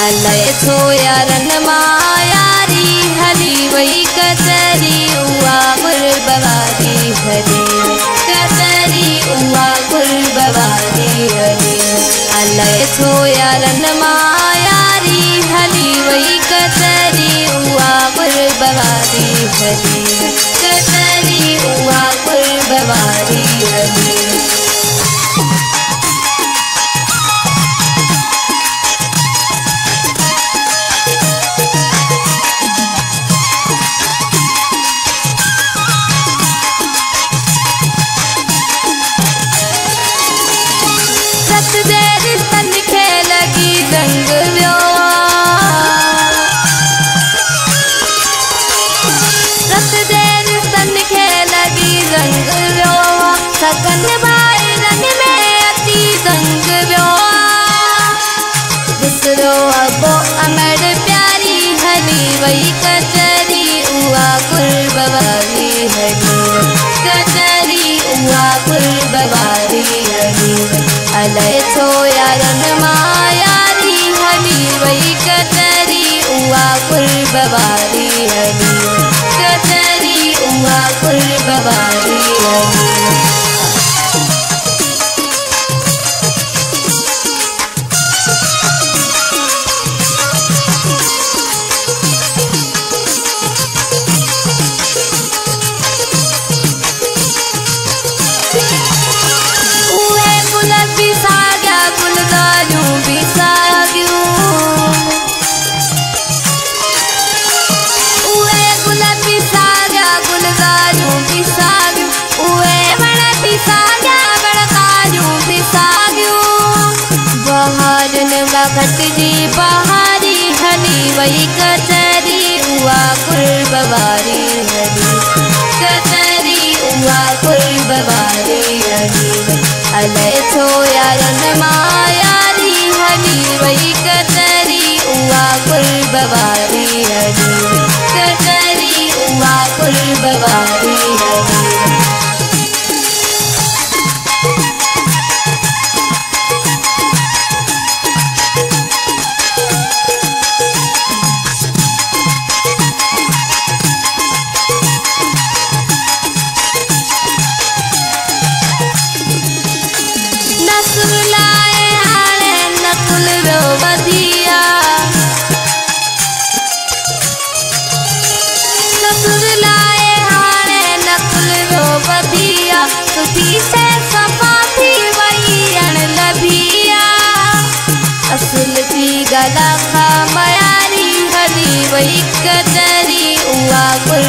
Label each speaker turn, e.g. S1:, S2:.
S1: अलाए छो यारन मां यारी हली वई कचरी उहा गुरबवारी हली कचरी उहा गुरबवारी हली अलाए छो यारन मां यारी हली वई कचरी उहा गुरबवारी हली कचरी उहा गुरबवारी हली। सगन बारन में अति संग व्यो दूसरो अबो अमर प्यारी हली वही कचरी उहा गुरबवारी हली कचरी उहा गुरबवारी हली अलाए छो यारन मां यारी हली वही कचरी उहा गुरबवारी हली कचरी उहा गुरबवारी हली। घट जी बहारी हली वही कचरी उहा गुरबवारी हली कचरी उहा गुरबवारी हली अलाए छो यारन मां यारी हली वही कचरी उहा गुरबवारी हली कचरी उहा गुरबवारी हली। असुल जी गला खा मयारी हली वही कचरी उहा गुर